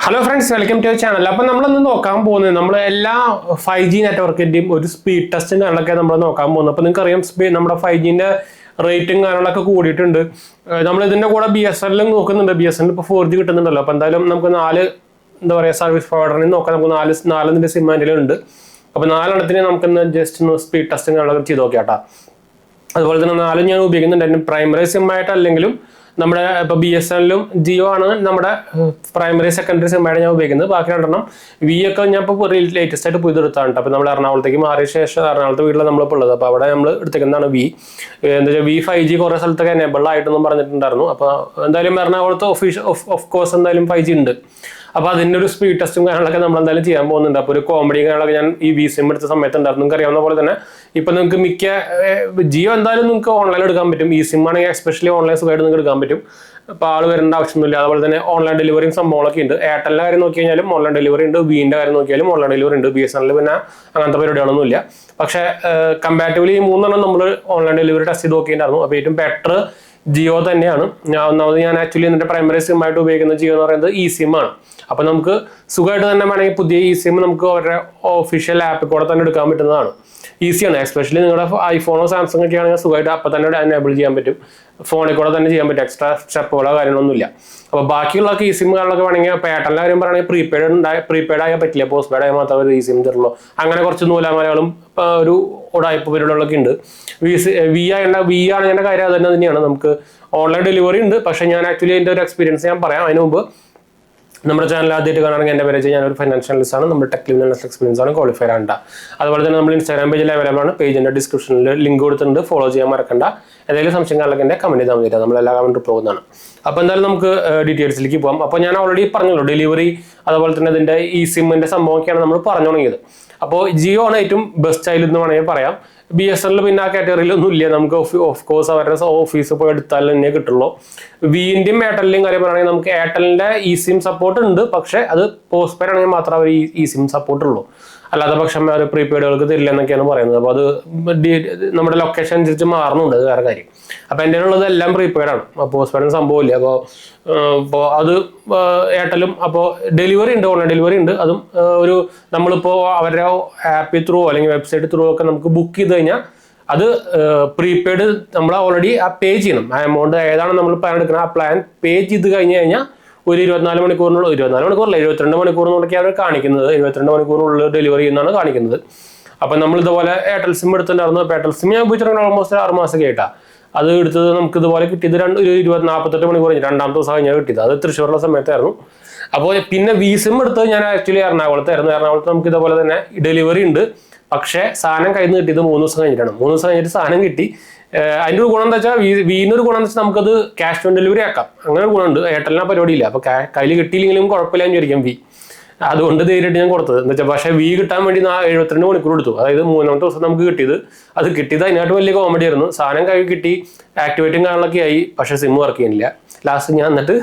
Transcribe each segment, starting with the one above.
Hello friends, welcome to channel. അപ്പം നമ്മളിന്ന് നോക്കാൻ പോകുന്നത് നമ്മൾ എല്ലാ 5G നെറ്റ്വർക്കിൻ്റെയും ഒരു സ്പീഡ് ടെസ്റ്റും കാര്യങ്ങളൊക്കെ നമ്മൾ നോക്കാൻ പോകുന്നത്. അപ്പോൾ നിങ്ങൾക്ക് അറിയാം നമ്മുടെ 5Gൻ്റെ റേറ്റും കാര്യങ്ങളൊക്കെ കൂടിയിട്ടുണ്ട്. നമ്മൾ ഇതിൻ്റെ കൂടെ BSNL നോക്കുന്നുണ്ട്. BSNL ഇപ്പോൾ 4G കിട്ടുന്നുണ്ടല്ലോ. അപ്പോൾ എന്തായാലും നമുക്ക് 4 എന്താ പറയുക സർവീസ് പ്രൊവൈഡറിൽ നോക്കാം. നമുക്ക് നാലിൻ്റെ സിം എൻ്റെ ഉണ്ട്. അപ്പോൾ 4 നമുക്കിന്ന് ജസ്റ്റ് ഒന്ന് സ്പീഡ് ടെസ്റ്റും കാര്യങ്ങളൊക്കെ ചെയ്ത് നോക്കിയാട്ടാ. അതുപോലെ തന്നെ 4 ഞാൻ ഉപയോഗിക്കുന്നുണ്ട്. പ്രൈമറി സിം ആയിട്ടല്ലെങ്കിലും നമ്മുടെ ഇപ്പോൾ BSNL ജിയോ ആണ് നമ്മുടെ പ്രൈമറി സെക്കൻഡറി സിമ്മായിട്ട് ഞാൻ ഉപയോഗിക്കുന്നത്. ബാക്കി 2 വി ഒക്കെ ഞാൻ ഇപ്പോൾ ലേറ്റസ്റ്റ് ആയിട്ട് പുതിയതെടുത്താണ്. അപ്പോൾ നമ്മൾ എറണാകുളത്തേക്ക് മാറിയ ശേഷം എറണാകുളത്തെ വീട്ടിൽ നമ്മളിപ്പോൾ ഉള്ളത്. അപ്പോൾ അവിടെ നമ്മൾ എടുത്തേക്കുന്നതാണ് എന്താ വെച്ചാൽ 5G കുറേ സ്ഥലത്തൊക്കെ എനേബിൾ ആയിട്ടൊന്നും പറഞ്ഞിട്ടുണ്ടായിരുന്നു. അപ്പോൾ എന്തായാലും എറണാകുളത്ത് ഓഫ് കോഴ്സ് എന്തായാലും 5G ഉണ്ട്. അപ്പോൾ അതിൻ്റെ ഒരു സ്പീഡ് ടെസ്റ്റും കാര്യങ്ങളൊക്കെ നമ്മൾ എന്തായാലും ചെയ്യാൻ പോകുന്നുണ്ട്. അപ്പോൾ ഒരു കോമഡി കാര്യങ്ങളൊക്കെ ഞാൻ ഈ സിം എടുത്ത സമയത്ത് ഉണ്ടായിരുന്നു. നിങ്ങൾക്ക് അറിയാവുന്ന പോലെ തന്നെ ഇപ്പം നിങ്ങൾക്ക് മിക്ക ജിയോ എന്തായാലും നിങ്ങൾക്ക് ഓൺലൈൻ എടുക്കാൻ പറ്റും. സിം ആണെങ്കിൽ എസ്പെഷ്യലി ഓൺലൈൻ സുഖമായിട്ട് നിങ്ങൾക്ക് എടുക്കാൻ പറ്റും. അപ്പോൾ ആൾ വരേണ്ട ആവശ്യമൊന്നുമില്ല. അതുപോലെ തന്നെ ഓൺലൈൻ ഡെലിവറിയും സംഭവങ്ങളൊക്കെ ഉണ്ട്. എയർടെലിൻ്റെ കാര്യം നോക്കി കഴിഞ്ഞാലും ഓൺലൈൻ ഡെലിവറി ഉണ്ട്. വിൻ്റെ കാര്യം നോക്കിയാലും ഓൺലൈൻ ഡെലിവറി ഉണ്ട്. BSNL പിന്നെ അങ്ങനത്തെ പരിപാടികളൊന്നുമില്ല. പക്ഷേ കമ്പാരിറ്റീവ്ലി ഈ 3 നമ്മൾ ഓൺലൈൻ ഡെലിവറി ടെസ്റ്റ് ചെയ്ത് നോക്കിയിട്ടുണ്ടായിരുന്നു. അപ്പോൾ ഏറ്റവും ബെറ്റർ ജിയോ തന്നെയാണ്. ഞാൻ ആക്ച്വലി എൻ്റെ പ്രൈമറി സിം ആയിട്ട് ഉപയോഗിക്കുന്ന ജിയോ എന്ന് പറയുന്നത് സിം ആണ്. അപ്പോൾ നമുക്ക് സുഖമായിട്ട് തന്നെ വേണമെങ്കിൽ പുതിയ സിം നമുക്ക് അവരുടെ ഒഫീഷ്യൽ ആപ്പിൽ കൂടെ തന്നെ എടുക്കാൻ പറ്റുന്നതാണ്. ഈസിയാണ്. എസ്പെഷ്യലി നിങ്ങളുടെ ഐഫോണോ സാംസങ് ഒക്കെ ആണെങ്കിൽ സുഖമായിട്ട് അപ്പം തന്നെ എനേബിൾ ചെയ്യാൻ പറ്റും. ഫോണിൽ കൂടെ തന്നെ ചെയ്യാൻ പറ്റും. എക്സ്ട്രാ സ്റ്റെപ്പുകളോ കാര്യങ്ങളൊന്നുമില്ല. അപ്പോൾ ബാക്കിയുള്ള സിം കാര്യങ്ങളൊക്കെ വേണമെങ്കിൽ ഇപ്പോൾ എയർടെലിൻ്റെ കാര്യം പറയുകയാണെങ്കിൽ പ്രീപെയ്ഡ് ആയാൽ പറ്റില്ല. പോസ്റ്റ് പെയ്ഡ് ആയാൽ മാത്രമേ ഒരു സിം തരുള്ളൂ. അങ്ങനെ കുറച്ച് നൂലാമലകളും ഒരു ഉടായ്പ പരിപാടികളൊക്കെ ഉണ്ട്. വി ആണെങ്കിൽ കാര്യം അത് തന്നെയാണ്. നമുക്ക് ഓൺലൈൻ ഡെലിവറി ഉണ്ട്. പക്ഷേ ഞാൻ ആക്ച്വലി എൻ്റെ ഒരു എക്സ്പീരിയൻസ് ഞാൻ പറയാം. അതിന് മുമ്പ് നമ്മുടെ ചാനൽ ആദ്യമായിട്ട് കാണുകയാണെങ്കിൽ എൻ്റെ പേര് ഞാനൊരു ഫൈനാൻഷ്യൽ അനലിസ്റ്റ് ആണ്. നമ്മുടെ ടെക് ലിവ് എക്സ്പീരിയൻസ് ആണ്, ക്വാളിഫൈഡ് ആണ്. അതുപോലെ തന്നെ നമ്മൾ ഇൻസ്റ്റാഗ്രാം പേജിൽ അവൈലബിൾ ആണ്. പേജിൻ്റെ ഡിസ്ക്രിപ്ഷനിൽ ലിങ്ക് കൊടുത്തിട്ടുണ്ട്. ഫോളോ ചെയ്യാൻ മറക്കണ്ട. എന്തെങ്കിലും സംശയം കാര്യങ്ങളൊക്കെ എൻ്റെ കമൻറ്റ് ചെയ്താൽ മതി. നമ്മളെല്ലാ കമൻറ്റും പോകുന്നതാണ്. അപ്പോൾ എന്തായാലും നമുക്ക് ഡീറ്റെയിൽസിലേക്ക് പോകാം. അപ്പോൾ ഞാൻ ഓൾറെഡി പറഞ്ഞല്ലോ ഡെലിവറി അതുപോലെ തന്നെ ഇതിൻ്റെ സിമ്മിൻ്റെ സംഭവമൊക്കെയാണ് നമ്മൾ പറഞ്ഞു തുടങ്ങിയത്. അപ്പോൾ ജിയോ ആണ് ഏറ്റവും ബെസ്റ്റ് ആയി എന്ന് വേണമെങ്കിൽ പറയാം. BSNL പിന്നെ ആ കാറ്റഗറിയിലൊന്നും ഇല്ല. നമുക്ക് ഓഫ് കോഴ്സ് അവരുടെ ഓഫീസിൽ പോയി എടുത്താൽ തന്നെ കിട്ടുള്ളൂ. വിൻ്റെയും എയർടെലിൻ്റെയും കാര്യം പറയുകയാണെങ്കിൽ നമുക്ക് എയർടെലിൻ്റെ സിം സപ്പോർട്ട് ഉണ്ട്. പക്ഷേ അത് പോസ്റ്റ് പെയ്ഡ് ആണെങ്കിൽ മാത്രമേ അവർ സിം സപ്പോർട്ട് ഉള്ളൂ. അല്ലാതെ പക്ഷം അവർ പ്രീപെയ്ഡുകൾക്ക് തരില്ല എന്നൊക്കെയാണ് പറയുന്നത്. അപ്പോൾ അത് നമ്മുടെ ലൊക്കേഷൻ അനുസരിച്ച് മാറുന്നുണ്ട്. അത് വേറെ കാര്യം. അപ്പോൾ എൻ്റെ ഉള്ളത് എല്ലാം പ്രീപെയ്ഡാണ്. Post paid സംഭവമില്ല. അപ്പോൾ അത് എയർടെലും അപ്പോൾ ഡെലിവറി ഉണ്ട്, ഓൺലൈൻ ഡെലിവറി ഉണ്ട്. അതും ഒരു നമ്മളിപ്പോൾ അവരുടെ ആപ്പ് ത്രൂ അല്ലെങ്കിൽ വെബ്സൈറ്റ് ത്രൂ ഒക്കെ നമുക്ക് ബുക്ക് ചെയ്ത് കഴിഞ്ഞാൽ അത് പ്രീപെയ്ഡ് നമ്മൾ ഓൾറെഡി പേ ചെയ്യണം. ആ എമൗണ്ട് ഏതാണ് നമ്മൾ പ്ലാൻ എടുക്കുന്നത് ആ പ്ലാൻ പേ ചെയ്ത് കഴിഞ്ഞാൽ ഒരു 24 മണിക്കൂറിനുള്ള 72 മണിക്കൂറിനൊക്കെ അവർ കാണിക്കുന്നത്. 72 മണിക്കൂറിനുള്ളിൽ ഡെലിവറി ചെയ്യുന്നതാണ് കാണിക്കുന്നത്. അപ്പം നമ്മൾ ഇതുപോലെ എയർടെൽ സിം എടുത്തിട്ടുണ്ടായിരുന്നു. അപ്പോൾ എയർടെൽ സിം ഞാൻ ഉപയോഗിച്ചിട്ടുണ്ടെങ്കിൽ ഓൾമോസ്റ്റ് 6 മാസമൊക്കെ ആയിട്ടാണ് അത് എടുത്തത്. നമുക്ക് ഇതുപോലെ കിട്ടിയത് 48 മണിക്കൂർ കഴിഞ്ഞ് 2ാമത്തെ ദിവസം കഴിഞ്ഞാൽ കിട്ടിയത്. അത് തൃശ്ശൂരുള്ള സമയത്തായിരുന്നു. അപ്പോൾ പിന്നെ സിം എടുത്തത് ഞാൻ ആക്ച്വലി എറണാകുളത്തായിരുന്നു. എറണാകുളത്ത് നമുക്ക് ഇതുപോലെ തന്നെ ഡെലിവറി ഉണ്ട്. പക്ഷേ സാധനം കയ്യിൽ നിന്ന് കിട്ടിയത് 3 ദിവസം കഴിഞ്ഞിട്ടാണ്. 3 ദിവസം കഴിഞ്ഞിട്ട് സാധനം കിട്ടി. അതിൻ്റെ ഒരു ഗുണം എന്താ വെച്ചാൽ വീനൊരു ഗുണം എന്ന് വെച്ചാൽ നമുക്കത് ക്യാഷ് ഓൺ ഡെലിവറി ആക്കാം. അങ്ങനെ ഒരു ഗുണമുണ്ട്. എയർടെലിന് പരിപാടിയില്ല. അപ്പോൾ കയ്യിൽ കിട്ടിയില്ലെങ്കിലും കുഴപ്പമില്ല എന്ന് വിചാരിക്കാം അതുകൊണ്ട് ധൈര്യമായിട്ട് ഞാൻ കൊടുത്തത് എന്ന് വെച്ചാൽ. പക്ഷേ കിട്ടാൻ വേണ്ടി 72 മണിക്കൂർ എടുത്തു. അതായത് 3ാമത്തെ ദിവസം നമുക്ക് കിട്ടിയത്. അത് കിട്ടിയത് അതിനായിട്ട് വലിയ കോമഡി ആയിരുന്നു. സാധനം കയ്യിൽ കിട്ടി, ആക്ടിവേറ്റും കാര്യങ്ങളൊക്കെ ആയി. പക്ഷേ സിം വർക്ക് ചെയ്യുന്നില്ല. ലാസ്റ്റ് ഞാൻ എന്നിട്ട്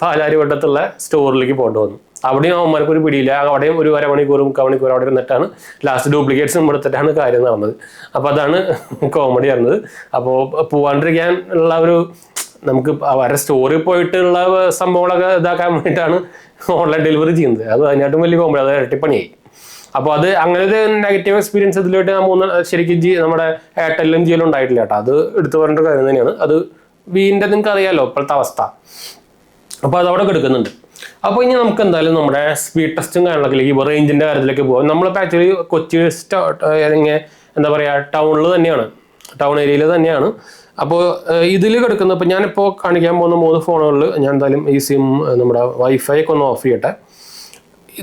പാലാരിവട്ടത്തുള്ള സ്റ്റോറിലേക്ക് പോകേണ്ടി വന്നു. അവിടെയും അവന്മാർക്ക് ഒരു പിടിയില്ല. അവിടെയും ഒരു 1/2 മണിക്കൂർ 3/4 മണിക്കൂർ അവിടെ ഇരുന്നിട്ടാണ് ലാസ്റ്റ് ഡ്യൂപ്ലിക്കേറ്റ് സിം എടുത്തിട്ടാണ് കാര്യം നടന്നത്. അപ്പോൾ അതാണ് കോമഡി ആയിരുന്നത്. അപ്പോൾ പോവാണ്ടിരിക്കാൻ ഉള്ള ഒരു നമുക്ക് അവരുടെ സ്റ്റോറിൽ പോയിട്ടുള്ള സംഭവങ്ങളൊക്കെ ഇതാക്കാൻ വേണ്ടിയിട്ടാണ് ഓൺലൈൻ ഡെലിവറി ചെയ്യുന്നത്. അത് അതിനായിട്ടും വലിയ കോമഡി. അത് ഇരട്ടിപ്പണിയായി. അപ്പോൾ അത് അങ്ങനെ ഒരു നെഗറ്റീവ് എക്സ്പീരിയൻസ് ഇതിലോട്ട് ശരിക്കും നമ്മുടെ എയർടെല്ലും ജിയോയിലും ഉണ്ടായിട്ടില്ല കേട്ടോ. അത് എടുത്തു പറഞ്ഞൊരു കാര്യം തന്നെയാണ്. അത് വീൻ്റെ നിങ്ങൾക്ക് അറിയാമല്ലോ ഇപ്പോഴത്തെ അവസ്ഥ. അപ്പോൾ അതവിടെ എടുക്കുന്നുണ്ട്. അപ്പോൾ ഇനി നമുക്ക് എന്തായാലും നമ്മുടെ സ്പീഡ് ടെസ്റ്റും കാര്യങ്ങളൊക്കെ റേഞ്ചിൻ്റെ കാര്യത്തിലേക്ക് പോകാം. നമ്മളിപ്പോൾ ആക്ച്വലി കൊച്ചി എന്താ പറയുക ടൗണിൽ തന്നെയാണ്, ടൗൺ ഏരിയയിൽ തന്നെയാണ്. അപ്പോൾ ഇതിൽ കിടക്കുന്ന ഇപ്പോൾ ഞാനിപ്പോൾ കാണിക്കാൻ പോകുന്ന 3 ഫോണുകളിൽ ഞാൻ എന്തായാലും സിം നമ്മുടെ വൈഫൈ ഒക്കെ ഒന്ന് ഓഫ് ചെയ്യട്ടെ.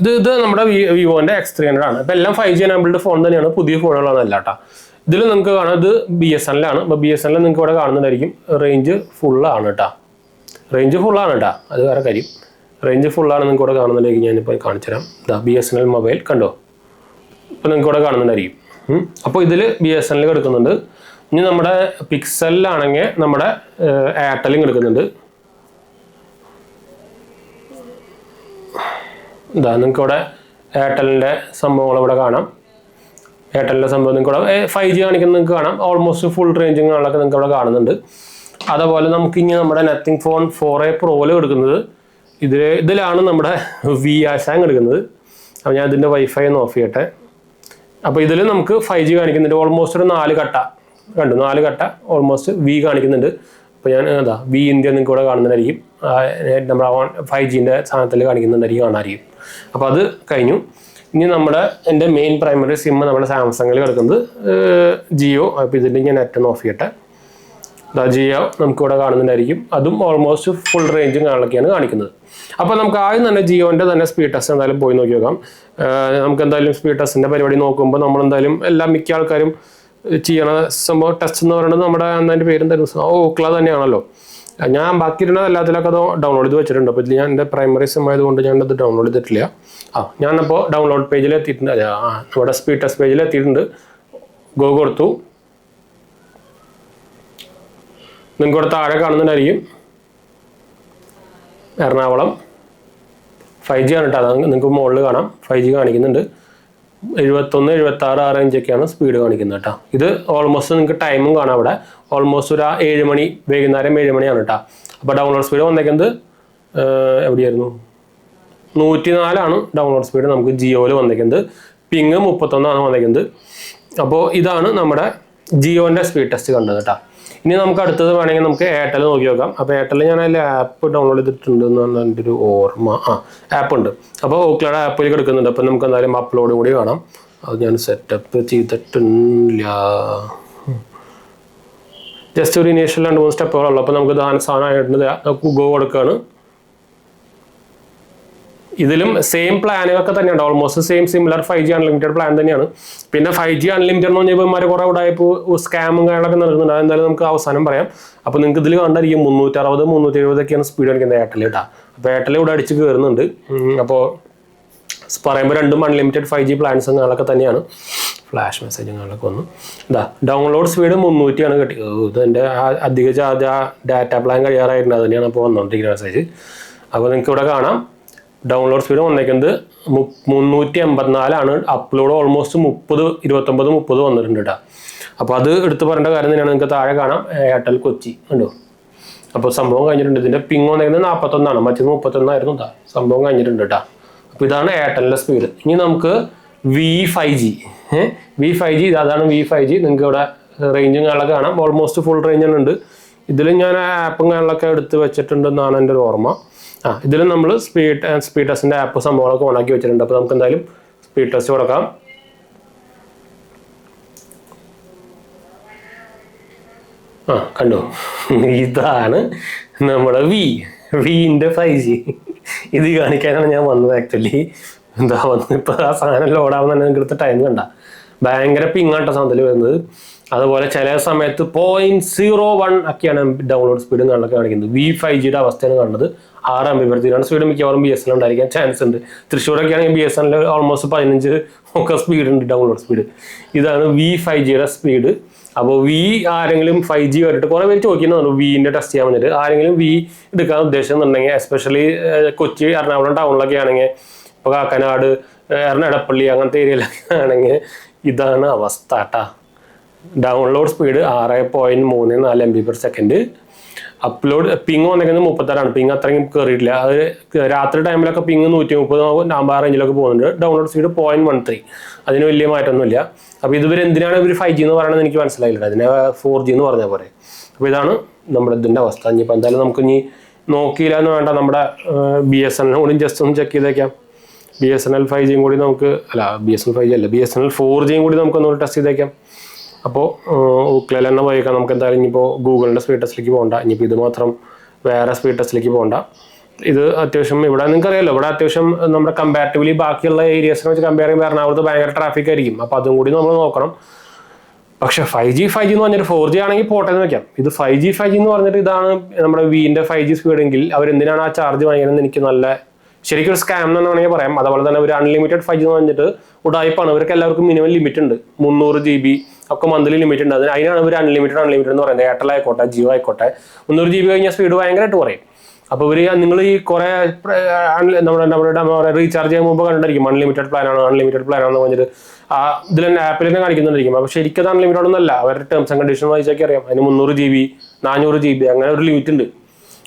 ഇത് നമ്മുടെ വിവോൻ്റെ X300 ആണ്. ഇപ്പോൾ എല്ലാം 5G എനേബിൾഡ് ഫോൺ തന്നെയാണ്. പുതിയ ഫോണുകളാണ് അല്ല കേട്ടോ. ഇതിൽ നിങ്ങൾക്ക് കാണാം ഇത് BSNL ആണ്. അപ്പോൾ BSNL നിങ്ങൾക്ക് ഇവിടെ കാണുന്നുണ്ടായിരിക്കും. റേഞ്ച് ഫുള്ളാണ് കേട്ടോ. അത് വേറെ കാര്യം. റേഞ്ച് ഫുള്ളാണ് നിങ്ങൾക്ക് ഇവിടെ കാണുന്നുണ്ടെങ്കിൽ ഞാനിപ്പോൾ കാണിച്ചു തരാം. BSNL മൊബൈൽ കണ്ടോ. ഇപ്പോൾ നിങ്ങൾക്ക് ഇവിടെ കാണുന്നുണ്ടായിരിക്കും. അപ്പോൾ ഇതിൽ BSNL കിടക്കുന്നുണ്ട്. ഇനി നമ്മുടെ പിക്സലിലാണെങ്കിൽ നമ്മുടെ എയർടെലും കിടക്കുന്നുണ്ട്. നിങ്ങൾക്ക് ഇവിടെ എയർടെലിൻ്റെ സംഭവങ്ങൾ ഇവിടെ കാണാം. എയർടെലിൻ്റെ സംഭവം നിങ്ങൾക്ക് ഇവിടെ 5G കാണിക്കുന്നത് നിങ്ങൾക്ക് കാണാം. ഓൾമോസ്റ്റ് ഫുൾ റേഞ്ചിങ് കാണാനൊക്കെ നിങ്ങൾക്ക് ഇവിടെ കാണുന്നുണ്ട്. അതുപോലെ നമുക്ക് ഇനി നമ്മുടെ നത്തിങ് ഫോൺ 4A Proയിൽ എടുക്കുന്നത് ഇതിലാണ് നമ്മുടെ വി ആശാങ് എടുക്കുന്നത്. അപ്പോൾ ഞാൻ ഇതിൻ്റെ വൈഫൈ ഒന്ന് ഓഫ് ചെയ്യട്ടെ. അപ്പോൾ ഇതിൽ നമുക്ക് 5G കാണിക്കുന്നുണ്ട്. ഓൾമോസ്റ്റ് ഒരു 4 കട്ട 4 കട്ട ഓൾമോസ്റ്റ് വി കാണിക്കുന്നുണ്ട്. അപ്പോൾ ഞാൻ വി ഇന്ത്യ നിങ്ങൾക്ക് ഇവിടെ കാണുന്നതായിരിക്കും. നമ്മുടെ 5Gൻ്റെ സാധനത്തിൽ കാണിക്കുന്നുണ്ടായിരിക്കും, കാണാമായിരിക്കും. അപ്പോൾ അത് കഴിഞ്ഞു. ഇനി എൻ്റെ മെയിൻ പ്രൈമറി സിം നമ്മുടെ സാംസങ്ങിൽ കിടക്കുന്നത് ജിയോ. അപ്പോൾ ഇതിൻ്റെ ഞാൻ നെറ്റ് ഒന്ന് ഓഫ് ചെയ്യട്ടെ. ജിയോ നമുക്കിവിടെ കാണുന്നുണ്ടായിരിക്കും. അതും ഓൾമോസ്റ്റ് ഫുൾ റേഞ്ചും കാണലൊക്കെയാണ് കാണിക്കുന്നത്. അപ്പോൾ നമുക്ക് ആദ്യം തന്നെ ജിയോൻ്റെ തന്നെ സ്പീഡ് ടെസ്റ്റ് എന്തായാലും പോയി നോക്കി നോക്കാം. നമുക്ക് എന്തായാലും സ്പീഡ് ടെസ്റ്റിൻ്റെ പരിപാടി നോക്കുമ്പോൾ നമ്മളെന്തായാലും മിക്ക ആൾക്കാരും ചെയ്യണ സംഭവം ടെസ്റ്റ് എന്ന് പറയുന്നത് നമ്മുടെ അതിൻ്റെ പേരെന്തായിരുന്നു, ഓക്ല തന്നെയാണല്ലോ. ഞാൻ ബാക്കിയിരുന്ന എല്ലാത്തിലൊക്കെ അത് ഡൗൺലോഡ് ചെയ്ത് വെച്ചിട്ടുണ്ട്. അപ്പോൾ ഇതിൽ ഞാൻ എൻ്റെ പ്രൈമറി സിം ആയതുകൊണ്ട് ഞാൻ അത് ഡൗൺലോഡ് ചെയ്തിട്ടില്ല. ഞാനപ്പോൾ ഡൗൺലോഡ് പേജിൽ എത്തിയിട്ടുണ്ട്. നമ്മുടെ സ്പീഡ് ടെസ്റ്റ് പേജിൽ എത്തിയിട്ടുണ്ട്. ഗോ കൊടുത്തു. നിങ്ങൾക്ക് ഇവിടെ താഴെ കാണുന്നുണ്ടായിരിക്കും എറണാകുളം 5G ആണ് കേട്ടോ. അത് നിങ്ങൾക്ക് മുകളിൽ കാണാം 5G കാണിക്കുന്നുണ്ട്. 71, 76, 6 ഇഞ്ചൊക്കെയാണ് സ്പീഡ് കാണിക്കുന്നത് കേട്ടോ. ഇത് ഓൾമോസ്റ്റ് നിങ്ങൾക്ക് ടൈമും കാണാം അവിടെ. ഓൾമോസ്റ്റ് ഒരു 7 മണി, വൈകുന്നേരം 7 മണിയാണ് കേട്ടോ. അപ്പോൾ ഡൗൺലോഡ് സ്പീഡ് വന്നേക്കുന്നത് എവിടെയായിരുന്നു, 104 ഡൗൺലോഡ് സ്പീഡ് നമുക്ക് ജിയോയിൽ വന്നേക്കുന്നത്. പിങ് 31 വന്നേക്കുന്നത്. അപ്പോൾ ഇതാണ് നമ്മുടെ ജിയോൻ്റെ സ്പീഡ് ടെസ്റ്റ് കണ്ടത് കേട്ടോ. ഇനി നമുക്ക് അടുത്തത് വേണമെങ്കിൽ നമുക്ക് എയർടെൽ നോക്കി നോക്കാം. അപ്പോൾ എയർടെൽ ഞാൻ അതിൽ ആപ്പ് ഡൗൺലോഡ് ചെയ്തിട്ടുണ്ട് എന്നാണ് എൻ്റെ ഒരു ഓർമ്മ. ആപ്പ് ഉണ്ട്. അപ്പോൾ ഓക്ലയുടെ ആപ്പിൽ കിടക്കുന്നുണ്ട്. അപ്പോൾ നമുക്ക് എന്തായാലും അപ്ലോഡ് കൂടി കാണാം. അത് ഞാൻ സെറ്റപ്പ് ചെയ്തിട്ടില്ല. ജസ്റ്റ് ഒരു ഇനീഷ്യൽ 2-3 സ്റ്റെപ്പുകളുള്ളൂ. അപ്പോൾ നമുക്ക് സാധനമായിട്ട് ഗോ കൊടുക്കുകയാണ്. ഇതിലും സെയിം പ്ലാനുകളൊക്കെ തന്നെയാണ്. Almost similar 5G unlimited plan തന്നെയാണ്. പിന്നെ 5G അൺലിമിറ്റഡ് എന്ന് പറഞ്ഞാൽ ഇവന്മാർ കുറേ ഉടായ്പ സ്കാമും കാര്യങ്ങളൊക്കെ നടക്കുന്നുണ്ട്. അതെന്തായാലും നമുക്ക് അവസാനം പറയാം. അപ്പോൾ നിങ്ങൾക്ക് ഇതിൽ കണ്ടായിരിക്കും 360, 370 സ്പീഡ് കാണിക്കുന്നത് എയർടെൽ കേട്ടോ. അപ്പോൾ എയർടെൽ ഇവിടെ അടിച്ച് കയറുന്നുണ്ട്. അപ്പോൾ പറയുമ്പോൾ രണ്ടും അൺലിമിറ്റഡ് 5G പ്ലാൻസും കാര്യങ്ങളൊക്കെ തന്നെയാണ്. ഫ്ലാഷ് മെസ്സേജുകളൊക്കെ വന്നു. ഡൗൺലോഡ് സ്പീഡ് 300 കിട്ടിയത്. ഇത് എൻ്റെ അധിക ചാർജ് ഡാറ്റ പ്ലാൻ കഴിയാറായിട്ടുണ്ട്. അത് തന്നെയാണ് അപ്പോൾ വന്നുകൊണ്ടിരിക്കുന്ന മെസ്സേജ്. അപ്പോൾ നിങ്ങൾക്ക് ഇവിടെ കാണാം ഡൗൺലോഡ് സ്പീഡ് വന്നേക്കുന്നത് 384. അപ്ലോഡ് ഓൾമോസ്റ്റ് 29-30 വന്നിട്ടുണ്ട് കേട്ടോ. അപ്പോൾ അത് എടുത്ത് പറയേണ്ട കാര്യം തന്നെയാണ്. നിങ്ങൾക്ക് താഴെ കാണാം എയർടെൽ കൊച്ചി ഉണ്ടോ. അപ്പോൾ സംഭവം കഴിഞ്ഞിട്ടുണ്ട്. ഇതിൻ്റെ പിങ് വന്നേക്കുന്നത് 41, മറ്റേത് 31 സംഭവം കഴിഞ്ഞിട്ടുണ്ട് കേട്ടോ. അപ്പോൾ ഇതാണ് എയർടെലിൻ്റെ സ്പീഡ്. ഇനി നമുക്ക് V5G അതാണ് V5G. നിങ്ങൾക്ക് ഇവിടെ റേഞ്ചും കാര്യങ്ങളൊക്കെ കാണാം. ഓൾമോസ്റ്റ് ഫുൾ റേഞ്ച് ഉണ്ട്. ഇതിൽ ഞാൻ ആപ്പും കാര്യങ്ങളൊക്കെ എടുത്ത് വെച്ചിട്ടുണ്ടെന്നാണ് എൻ്റെ ഒരു ഓർമ്മ. ഇതിൽ നമ്മൾ സ്പീഡ് ടെസ്റ്റിൻ്റെ ആപ്പ് സംഭവങ്ങളൊക്കെ ഓണാക്കി വെച്ചിട്ടുണ്ട്. അപ്പോൾ നമുക്ക് എന്തായാലും സ്പീഡ് ടെസ്റ്റ് കൊടുക്കാം. കണ്ടു, ഇതാണ് നമ്മുടെ വിൻ്റെ 5G. ഇത് കാണിക്കാനാണ് ഞാൻ വന്നത്. ആക്ച്വലി വന്നത് ഇപ്പോൾ ആ സാധനം ലോഡാവുന്ന തന്നെ നിങ്ങൾക്ക് എടുത്ത ടൈം കണ്ട ഭയങ്കര പിങ്ങാട്ട സാധനത്തിൽ വരുന്നത്. അതുപോലെ ചില സമയത്ത് 0.01 ഒക്കെയാണ് ഡൗൺലോഡ് സ്പീഡും കാര്യങ്ങളൊക്കെ കാണിക്കുന്നത്. V5Gയുടെ അവസ്ഥയാണ് കാണുന്നത്. 6 MB/s സ്പീഡ് മിക്കവാറും BSNL ഉണ്ടായിരിക്കാൻ ചാൻസ് ഉണ്ട്. തൃശ്ശൂരൊക്കെ ആണെങ്കിൽ BSNL ഓൾമോസ്റ്റ് 15 ഒക്കെ സ്പീഡ് ഉണ്ട് ഡൗൺലോഡ് സ്പീഡ്. ഇതാണ് V5Gയുടെ സ്പീഡ്. അപ്പോൾ ആരെങ്കിലും 5G കണ്ടിട്ട് കുറേ പേര് ചോദിക്കുന്നുണ്ട് വിൻ്റെ ടെസ്റ്റ് ചെയ്യാൻ വേണ്ടിയിട്ട്. ആരെങ്കിലും എടുക്കാൻ ഉദ്ദേശിക്കുന്നുണ്ടെങ്കിൽ എസ്പെഷ്യലി കൊച്ചി, എറണാകുളം ടൗണിലൊക്കെ ആണെങ്കിൽ, ഇപ്പോൾ കാക്കനാട്, എടപ്പള്ളി അങ്ങനത്തെ ഏരിയയിലൊക്കെ ആണെങ്കിൽ ഇതാണ് അവസ്ഥ കേട്ടോ. Download speed 6.34 MB/s. Upload ping വന്നേക്കുന്നത് 36. പിങ് അത്രയും കയറിയിട്ടില്ല. അത് രാത്രി ടൈമിലൊക്കെ പിങ് 130 ആ റേഞ്ചിലൊക്കെ പോകുന്നുണ്ട്. Download speed 0.13. അതിന് വലിയ മാറ്റമൊന്നുമില്ല. അപ്പോൾ ഇതുവരെ എന്തിനാണ് ഇവർ 5G എന്ന് പറയുന്നത് എനിക്ക് മനസ്സിലായില്ല. അതിനെ 4G എന്ന് പറഞ്ഞാൽ പോലെ. അപ്പോൾ ഇതാണ് നമ്മുടെ ഇതിൻ്റെ അവസ്ഥ. ഇനിയിപ്പോൾ എന്തായാലും നമുക്ക് ഇനി നോക്കിയില്ല എന്ന് വേണ്ട, നമ്മുടെ BSNL കൂടി ജസ്റ്റ് ഒന്ന് ചെക്ക് ചെയ്തേക്കാം. BSNL 5G കൂടി നമുക്ക് BSNL 5G അല്ല, BSNL 4G കൂടി നമുക്കൊന്നുകൂടി ടെസ്റ്റ് ചെയ്തേക്കാം. അപ്പോൾ ഓക്ലയിൽ തന്നെ പോയേക്കാം. നമുക്ക് എന്തായാലും ഇനിയിപ്പോൾ ഗൂഗിളിൻ്റെ സ്പീഡ് ടെസ്റ്റിലേക്ക് പോകണ്ട. ഇനിയിപ്പോൾ ഇത് മാത്രം വേറെ സ്പീഡ് ടെസ്റ്റിലേക്ക് പോകണ്ട. ഇത് അത്യാവശ്യം ഇവിടെ നിങ്ങൾക്കറിയാമല്ലോ, ഇവിടെ അത്യാവശ്യം നമ്മുടെ കമ്പാരിറ്റീവ്ലി ബാക്കിയുള്ള ഏരിയസിനെ വെച്ച് കമ്പയർ ചെയ്യുമ്പോൾ എറണാകുളത്ത് ഭയങ്കര ട്രാഫിക് ആയിരിക്കും. അപ്പോൾ അതും കൂടി നമ്മൾ നോക്കണം. പക്ഷേ 5G എന്ന് പറഞ്ഞിട്ട് 4G ആണെങ്കിൽ പോട്ടെ എന്ന് വെക്കാം. ഇത് 5G എന്ന് പറഞ്ഞിട്ട് ഇതാണ് നമ്മുടെ വിൻ്റെ 5G സ്പീഡെങ്കിൽ അവരെന്തിനാണ് ആ ചാർജ് വാങ്ങിയതെന്ന് എനിക്ക് ശരിക്കും ഒരു സ്കാം എന്ന് വേണമെങ്കിൽ പറയാം. അതുപോലെ തന്നെ ഒരു അൺലിമിറ്റഡ് 5G എന്ന് പറഞ്ഞിട്ട് ഉടായ്പാണ്. ഇവർക്ക് എല്ലാവർക്കും മിനിമം ലിമിറ്റ് ഉണ്ട്. 300 GB ഒക്കെ മന്ത്ലി ലിമിറ്റ് ഉണ്ട്. അതിനാണ് ഇവർ അൺലിമിറ്റഡ് എന്ന് പറയുന്നത്. എയർടെൽ ആയിക്കോട്ടെ, ജിയോ ആയിക്കോട്ടെ. 300 GB കഴിഞ്ഞാൽ സ്പീഡ് ഭയങ്കരമായിട്ട് കുറയും. അപ്പോൾ നിങ്ങൾ ഈ കുറേ നമ്മുടെ റീചാർജ് ചെയ്യുമ്പോൾ മുമ്പ് കണ്ടിരിക്കും അൺലിമിറ്റഡ് പ്ലാനാണെന്ന് പറഞ്ഞിട്ട് ഇതിൽ തന്നെ ആപ്പിൽ തന്നെ കാണിക്കുന്നുണ്ടായിരിക്കും. അപ്പോൾ ശരിക്കും അത് അൺലിമിറ്റഡ് ഒന്നുമല്ല. അവരുടെ ടേംസ് ആൻഡ് കണ്ടീഷൻ വായിച്ചൊക്കെ അറിയാം. അതിന് 300 GB 400 GB അങ്ങനെ ഒരു ലിമിറ്റ് ഉണ്ട്.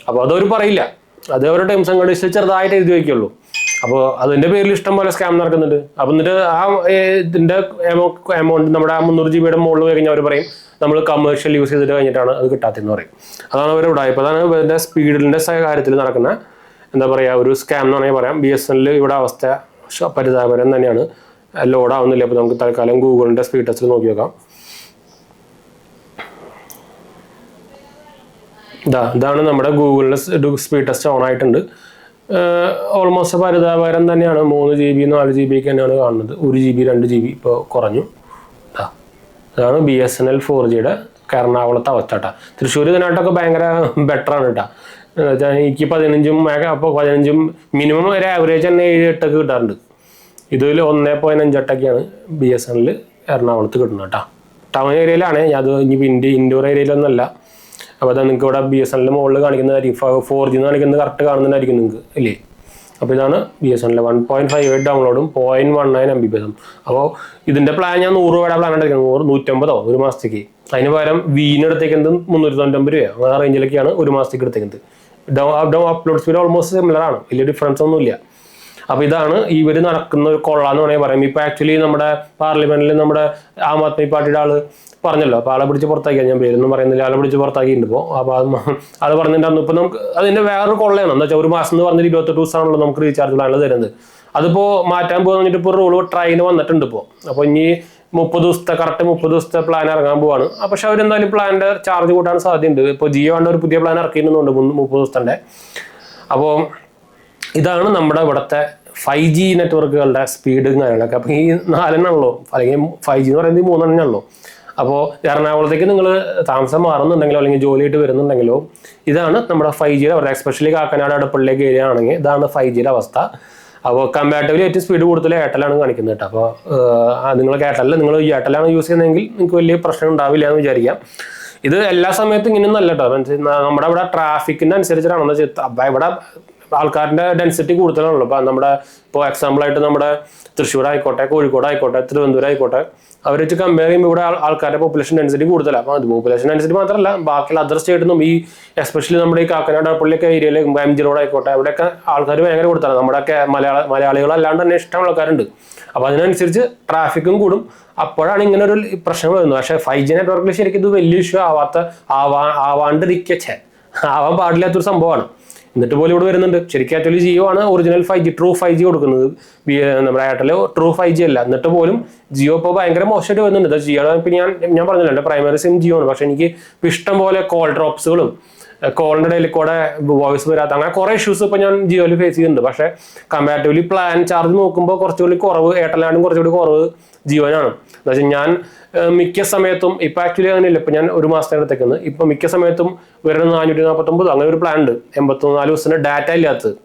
അപ്പോൾ അതവർ പറയില്ല. അത് അവരുടെ ടേംസ് ആൻഡ് കണ്ടീഷൻസ് ചെറുതായിട്ട് എഴുതി വയ്ക്കുള്ളൂ. അപ്പോൾ അതിൻ്റെ പേരിൽ ഇഷ്ടം പോലെ സ്കാം നടക്കുന്നുണ്ട്. അപ്പം എന്നിട്ട് ആ ഇതിൻ്റെ എമൗണ്ട് നമ്മുടെ 300 GB മുകളിൽ പോയി കഴിഞ്ഞാൽ അവർ പറയും നമ്മൾ കമേഴ്ഷ്യൽ യൂസ് ചെയ്തിട്ട് കഴിഞ്ഞിട്ടാണ് അത് കിട്ടാത്തതെന്ന് പറയും. അതാണ് അവർ ഉടായ്പ. അതാണ് ഇതിൻ്റെ സ്പീഡിൻ്റെ കാര്യത്തിൽ നടക്കുന്ന എന്താ പറയുക ഒരു സ്കാം എന്ന് വേണമെങ്കിൽ പറയാം. BSNL ഇവിടെ അവസ്ഥ പരിതാപകരം തന്നെയാണ്. ലോഡ് ആവുന്നില്ല. അപ്പോൾ നമുക്ക് തൽക്കാലം ഗൂഗിളിൻ്റെ സ്പീഡ് ടെസ്റ്റിൽ നോക്കി നോക്കാം. ഇതാണ് നമ്മുടെ ഗൂഗിളിൻ്റെ സ്പീഡ് ടെസ്റ്റ് ഓൺ ആയിട്ടുണ്ട്. ഓൾമോസ്റ്റ് പരിതാപകരം തന്നെയാണ്. 3 GB 4 GB തന്നെയാണ് കാണുന്നത്. 1 GB 2 GB ഇപ്പോൾ കുറഞ്ഞു. അതാണ് BSNL 4Gയുടെ എറണാകുളത്തെ അവസ്ഥ കേട്ടോ. തൃശ്ശൂർ ഇതിനായിട്ടൊക്കെ ഭയങ്കര ബെറ്ററാണ് കേട്ടോ. എനിക്ക് 15 അപ്പോൾ 15 മിനിമം ഒരു ആവറേജ് തന്നെ 7-8 കിട്ടാറുണ്ട്. ഇതിൽ 1.58 BSNL എറണാകുളത്ത് കിട്ടുന്നത് കേട്ടോ. ടൗൺ ഏരിയയിലാണ്. അത് ഇനി ഇൻഡോർ ഏരിയയിലൊന്നുമല്ല. അപ്പോൾ അത് നിങ്ങൾക്ക് ഇവിടെ BSNL മുകളിൽ കാണിക്കുന്നതായിരിക്കും. 4G എന്ന് കാണിക്കുന്നത് കറക്റ്റ് കാണുന്നതായിരിക്കും നിങ്ങൾക്ക് ഇല്ലേ. അപ്പോൾ ഇതാണ് BSNL 1.58 ഡൗൺലോഡും 0.19 MB. അപ്പോൾ ഇതിൻ്റെ പ്ലാൻ ഞാൻ 100 രൂപയുടെ പ്ലാൻ എടുക്കുന്നത്. 150 ഒരു മാസത്തേക്ക്. അതിന് പകരം വീനെടുത്തേക്കുന്നത് 399 രൂപയോ അങ്ങനെ റേഞ്ചിലൊക്കെയാണ് ഒരു മാസത്തേക്ക് എടുത്തേക്കുന്നത്. അപ്ലോഡ് സ്പീഡ് ഓൾമോസ്റ്റ് സിമിലർ ആണ്. വലിയ ഡിഫറൻസ് ഒന്നുമില്ല. അപ്പോൾ ഇതാണ് ഇവർ നടക്കുന്ന ഒരു കൊള്ളാന്ന് വേണമെങ്കിൽ പറയാം. ഇപ്പോൾ ആക്ച്വലി നമ്മുടെ പാർലമെന്റിൽ നമ്മുടെ ആം ആദ്മി പാർട്ടിയുടെ ആള് പറഞ്ഞല്ലോ. അപ്പോൾ ആളെ പിടിച്ച് പുറത്താക്കിയാൽ ഞാൻ പേരൊന്നും പറയുന്നില്ല. ആളെ പിടിച്ച് പുറത്താക്കിയിട്ടുണ്ട് ഇപ്പോൾ. അപ്പോൾ അത് പറഞ്ഞിട്ടുണ്ടായിരുന്നു. ഇപ്പോൾ നമുക്ക് അതിൻ്റെ വേറൊരു കൊള്ളയാണ്. എന്താ വെച്ചാൽ ഒരു മാസം എന്ന് പറഞ്ഞിട്ട് 28 ദിവസമാണല്ലോ നമുക്ക് റീചാർജ് പ്ലാനിൽ തരുന്നത്. അതിപ്പോൾ മാറ്റാൻ പോകുന്നിട്ട് ഇപ്പോൾ റൂൾ ട്രൈന് വന്നിട്ടുണ്ട് ഇപ്പോൾ. അപ്പോൾ ഇനി 30 ദിവസത്തെ കറക്റ്റ് 30 ദിവസത്തെ പ്ലാൻ ഇറങ്ങാൻ പോവാണ്. പക്ഷെ അവരെന്തായാലും പ്ലാനിൻ്റെ ചാർജ് കൂട്ടാൻ സാധ്യതയുണ്ട്. ഇപ്പോൾ ജിയോ ആണ് ഒരു പുതിയ പ്ലാൻ ഇറക്കിയിരുന്നുണ്ട് 30 ദിവസത്തിൻ്റെ. അപ്പോൾ ഇതാണ് നമ്മുടെ ഇവിടുത്തെ 5G നെറ്റ്വർക്കുകളുടെ സ്പീഡും കാര്യങ്ങളൊക്കെ. അപ്പോൾ ഈ 4 അല്ലെങ്കിൽ 5G എന്ന് പറയുന്നത് 3 അപ്പോൾ എറണാകുളത്തേക്ക് നിങ്ങൾ താമസം മാറുന്നുണ്ടെങ്കിലോ അല്ലെങ്കിൽ ജോലിയായിട്ട് വരുന്നുണ്ടെങ്കിലോ ഇതാണ് നമ്മുടെ 5Gയുടെ അവരുടെ എസ്പെഷ്യലി കാക്കനാട് അടുപ്പള്ളിലേക്ക് ഏരിയ ആണെങ്കിൽ ഇതാണ് 5Gയുടെ അവസ്ഥ. അപ്പോൾ കമ്പാരിറ്റീവ്ലി ഏറ്റവും സ്പീഡ് കൂടുതൽ എയർടെല്ലാണ് കാണിക്കുന്നത് കേട്ടോ. അപ്പോൾ നിങ്ങൾ നിങ്ങൾ എയർടെല്ലാണ് യൂസ് ചെയ്യുന്നതെങ്കിൽ നിങ്ങൾക്ക് വലിയ പ്രശ്നം ഉണ്ടാവില്ല എന്ന് വിചാരിക്കാം. ഇത് എല്ലാ സമയത്തും ഇങ്ങനെയൊന്നും അല്ല കേട്ടോ. നമ്മുടെ ഇവിടെ ട്രാഫിക്കിൻ്റെ അനുസരിച്ചിട്ടാണെന്ന് വെച്ചാൽ ഇവിടെ ആൾക്കാരുടെ ഡെൻസിറ്റി കൂടുതലാണല്ലോ. അപ്പോൾ ഇപ്പോൾ എക്സാമ്പിളായിട്ട് നമ്മുടെ തൃശ്ശൂർ ആയിക്കോട്ടെ, കോഴിക്കോട് ആയിക്കോട്ടെ, തിരുവനന്തപുരം ആയിക്കോട്ടെ, അവർ വെച്ച് കമ്പയർ ചെയ്യുമ്പോൾ ഇവിടെ ആൾക്കാരുടെ പോപ്പുലേഷൻ ഡെൻസിറ്റി കൂടുതലാണ്. അപ്പോൾ അത് പോപ്പുലേഷൻ ഡെൻസിറ്റി മാത്രമല്ല ബാക്കിയുള്ള അതർ സ്റ്റേറ്റിൽ നിന്നും ഈ എസ്പെഷ്യലി നമ്മുടെ ഈ കാക്കനാട് പള്ളിയൊക്കെ ഏരിയയിൽ MG റോഡ് ആയിക്കോട്ടെ അവിടെയൊക്കെ ആൾക്കാർ ഭയങ്കര കൂടുതലാണ്. നമ്മുടെയൊക്കെ മലയാളികളല്ലാണ്ട് തന്നെ ഇഷ്ടമുള്ള ആൾക്കാരുണ്ട്. അപ്പോൾ അതിനനുസരിച്ച് ട്രാഫിക്കും കൂടും. അപ്പോഴാണ് ഇങ്ങനെ ഒരു പ്രശ്നം വരുന്നത്. പക്ഷേ 5G നെറ്റ്വർക്കിൽ ശരിക്കും ഇത് വലിയ ഇഷ്യൂ ആവാൻ പാടില്ലാത്തൊരു സംഭവമാണ്. എന്നിട്ട് പോലും ഇവിടെ വരുന്നുണ്ട്. ശരിക്കും ആക്ച്വലി ജിയോ ആണ് ഒറിജിനൽ 5G ട്രൂ 5G കൊടുക്കുന്നത്. നമ്മുടെ എയർടെൽ ട്രൂ 5G അല്ല. എന്നിട്ട് പോലും ജിയോ ഇപ്പോൾ ഭയങ്കര മോശമായിട്ട് വരുന്നുണ്ട്. ജിയോ ഇപ്പം ഞാൻ പറഞ്ഞില്ല എൻ്റെ പ്രൈമറി സിം ജിയോ ആണ്. പക്ഷേ എനിക്ക് ഇഷ്ടം പോലെ കോൾ ഡ്രോപ്സുകളും കോളിൻ്റെ ഇടയിൽ കൂടെ വോയിസ് വരാത്ത അങ്ങനെ കുറേ ഇഷ്യൂസ് ഇപ്പോൾ ഞാൻ ജിയോയിൽ ഫേസ് ചെയ്യുന്നുണ്ട്. പക്ഷേ കമ്പാരിറ്റീവ്ലി പ്ലാൻ ചാർജ് നോക്കുമ്പോൾ കുറച്ചുകൂടി കുറവ് എയർടെല്ലാണ്ടും കുറച്ചുകൂടി കുറവ് ജിയോനാണ്. എന്ന് വെച്ചാൽ ഞാൻ മിക്ക സമയത്തും ഇപ്പം ആക്ച്വലി അങ്ങനെയില്ല. ഇപ്പം ഞാൻ ഒരു മാസത്തെ എടുത്തേക്കുന്നത്. ഇപ്പം മിക്ക സമയത്തും വരുന്ന 449 അങ്ങനെ ഒരു പ്ലാൻ ഉണ്ട്. 84 ദിവസത്തിന് ഡാറ്റ ഇല്ലാത്തത്.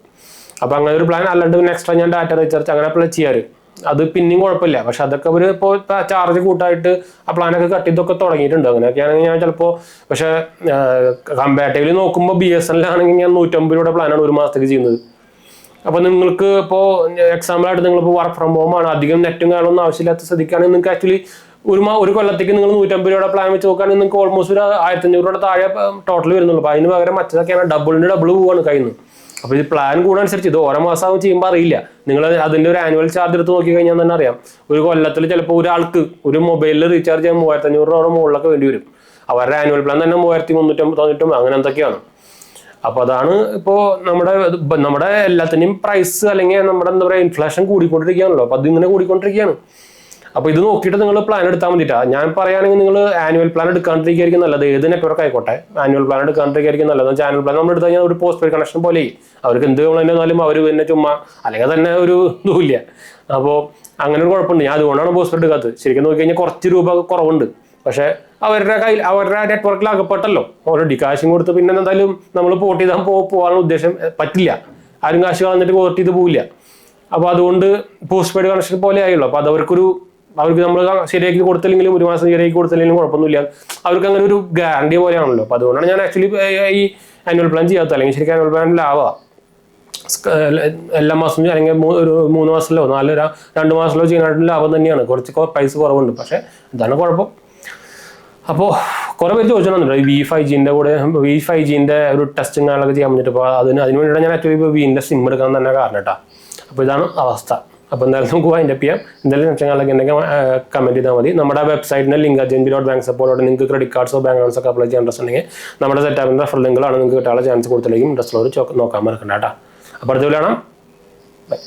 അപ്പോൾ അങ്ങനെ ഒരു പ്ലാൻ അല്ലാണ്ട് പിന്നെ എക്സ്ട്രാ ഞാൻ ഡാറ്റ റീചാർജ് അങ്ങനെ അപ്ലൈ ചെയ്യാറ്. അത് പിന്നെയും കുഴപ്പമില്ല. പക്ഷെ അതൊക്കെ അവർ ഇപ്പോൾ ചാർജ് കൂട്ടായിട്ട് ആ പ്ലാനൊക്കെ കട്ട് ചെയ്തൊക്കെ തുടങ്ങിയിട്ടുണ്ട്. അങ്ങനെയൊക്കെയാണെങ്കിൽ ഞാൻ ചിലപ്പോൾ പക്ഷേ കമ്പാരിറ്റീവ്ലി നോക്കുമ്പോൾ BSNL ആണെങ്കിൽ ഞാൻ 150 രൂപയുടെ പ്ലാനാണ് ഒരു മാസത്തേക്ക് ചെയ്യുന്നത്. അപ്പോൾ നിങ്ങൾക്ക് ഇപ്പോൾ എക്സാമ്പിളായിട്ട് നിങ്ങളിപ്പോൾ വർക്ക് ഫ്രം ഹോം ആണ്, അധികം നെറ്റും കാര്യങ്ങളൊന്നും ആവശ്യമില്ലാത്ത സ്ഥിതിക്കാണെങ്കിൽ നിങ്ങൾക്ക് ആക്ച്വലി ഒരു കൊല്ലത്തേക്ക് നിങ്ങൾ 150 രൂപയുടെ പ്ലാൻ വെച്ച് നോക്കുകയാണെങ്കിൽ നിങ്ങൾക്ക് ഓൾമോസ്റ്റ് ഒരു 1500 രൂപയുടെ താഴെ ടോട്ടൽ വരുന്നുള്ളൂ. അപ്പോൾ അതിന് പകരം മറ്റതൊക്കെയാണ് ഡബിൾ പോവാണ് കയ്യിൽ നിന്ന്. അപ്പോൾ ഇത് പ്ലാൻ കൂടുന്നതനുസരിച്ച് ഇത് ഓരോ മാസം ചെയ്യുമ്പോൾ അറിയില്ല. നിങ്ങൾ അതിൻ്റെ ഒരു ആനുവൽ ചാർജ് എടുത്ത് നോക്കി കഴിഞ്ഞാൽ തന്നെ അറിയാം. ഒരു കൊല്ലത്തിൽ ചിലപ്പോൾ ഒരാൾക്ക് ഒരു മൊബൈലിൽ റീചാർജ് ചെയ്യാൻ 3500 രൂപ മുകളിലൊക്കെ വേണ്ടി വരും. അവരുടെ ആനുവൽ പ്ലാൻ തന്നെ 3390 അങ്ങനെ എന്തൊക്കെയാണ്. അപ്പോൾ അതാണ് ഇപ്പോൾ നമ്മുടെ എല്ലാത്തിൻ്റെയും പ്രൈസ് അല്ലെങ്കിൽ നമ്മുടെ എന്താ പറയുക ഇൻഫ്ലേഷൻ കൂടിക്കൊണ്ടിരിക്കുകയാണല്ലോ. അപ്പോൾ അതിങ്ങനെ കൂടിക്കൊണ്ടിരിക്കുകയാണ്. അപ്പോൾ ഇത് നോക്കിയിട്ട് നിങ്ങൾ പ്ലാൻ എടുത്താൽ മതിട്ടാ. ഞാൻ പറയുകയാണെങ്കിൽ നിങ്ങൾ ആനുവൽ പ്ലാൻ എടുക്കാണ്ടിരിക്കുകയായിരിക്കും നല്ലത്. ഏത് നെറ്റ്വർക്ക് ആയിക്കോട്ടെ ആനുവൽ പ്ലാൻ എടുക്കാണ്ടിരിക്കുകയായിരിക്കും നല്ലത്. ആനുവൽ പ്ലാൻ നമ്മൾ എടുത്തു കഴിഞ്ഞാൽ ഒരു പോസ്റ്റ് പെയ്ഡ് കണക്ഷൻ പോലെ അവർക്ക് എന്ത് കംപ്ലൈൻ്റ് വന്നാലും അവർ പിന്നെ ചുമ്മാ അല്ലെങ്കിൽ തന്നെ ഒരു ഇതുമില്ല. അപ്പോൾ അങ്ങനെ ഒരു കുഴപ്പമുണ്ട്. ഞാൻ അതുകൊണ്ടാണ് പോസ്റ്റ് പെയ്ഡ് എടുക്കാത്തത്. ശരിക്കും നോക്കി കഴിഞ്ഞാൽ കുറച്ച് രൂപ കുറവുണ്ട്. പക്ഷേ അവരുടെ നെറ്റ്വർക്കിൽ അകപ്പെട്ടല്ലോ ഓൾറെഡി കാശും കൊടുത്ത് പിന്നെ എന്തായാലും നമ്മൾ പോർട്ട് ചെയ്താൽ പോകാനുള്ള ഉദ്ദേശം പറ്റില്ല. ആരും കാശ് കളഞ്ഞിട്ട് പോർട്ട് ചെയ്ത് പോവില്ല. അപ്പോൾ അതുകൊണ്ട് പോസ്റ്റ് പെയ്ഡ് കണക്ഷൻ പോലെ ആയുള്ളൂ. അപ്പോൾ അത് അവർക്ക് നമ്മൾ ശരിയാക്കി കൊടുത്തില്ലെങ്കിലും ഒരു മാസം ശരിയാക്കി കൊടുത്തില്ലെങ്കിലും കുഴപ്പമൊന്നുമില്ല. അവർക്ക് അങ്ങനെ ഒരു ഗ്യാരണ്ടി പോലെയാണല്ലോ. അപ്പോൾ അതുകൊണ്ടാണ് ഞാൻ ആക്ച്വലി ഈ ആനുവൽ പ്ലാൻ ചെയ്യാത്തത്. അല്ലെങ്കിൽ ശരിക്കും ആനുവൽ പ്ലാനിലാവുക എല്ലാ മാസവും അല്ലെങ്കിൽ ഒരു 3 മാസത്തിലോ 2 മാസത്തിലോ ചെയ്യാനായിട്ടുള്ള ലാഭം തന്നെയാണ്. കുറച്ച് പൈസ കുറവുണ്ട്. പക്ഷേ ഇതാണ് കുഴപ്പം. അപ്പോൾ കുറേ പേര് ചോദിച്ചിട്ടുണ്ടല്ലോ ഈ V5Gന്റെ കൂടെ V5Gന്റെ ഒരു ടെസ്റ്റും കാര്യങ്ങളൊക്കെ ചെയ്യാൻ പറ്റിയിട്ട്. അപ്പോൾ അതിന് വേണ്ടിയിട്ട് ഞാൻ ആക്ച്വലി ഇപ്പോൾ വീൻ്റെ സിം എടുക്കാൻ തന്നെ കാരണം കേട്ടോ. അപ്പോൾ ഇതാണ് അവസ്ഥ. അപ്പോൾ എന്തായാലും നമുക്ക് വൈൻഡപ്പ് ചെയ്യാം. എന്തായാലും സംശയങ്ങളൊക്കെ ഉണ്ടെങ്കിൽ കമൻറ്റ് ചെയ്താൽ മതി. നമ്മുടെ വെബ്സൈറ്റിൻ്റെ ലിങ്ക് JNB.bank നിങ്ങൾക്ക് ക്രെഡിറ്റ് കാർഡ്സോ ബാങ്ക് ലോൺസോ ഒക്കെ അപ്ലൈ ചെയ്യാൻ ഇൻട്രസ്റ്റ് ഉണ്ടെങ്കിൽ നമ്മുടെ സെറ്റാപ്പിൻ്റെ റെഫറൽ ലിങ്കുകളാണ് നിങ്ങൾക്ക് കിട്ടാനുള്ള ചാൻസ് കൊടുത്തില്ലെങ്കിൽ ഇൻട്രസ്റ്റ് ഉള്ളവർ നോക്കാൻ മറക്കണ്ട കേട്ടോ. അപ്പോൾ അടുത്ത കാണാം. ബൈ.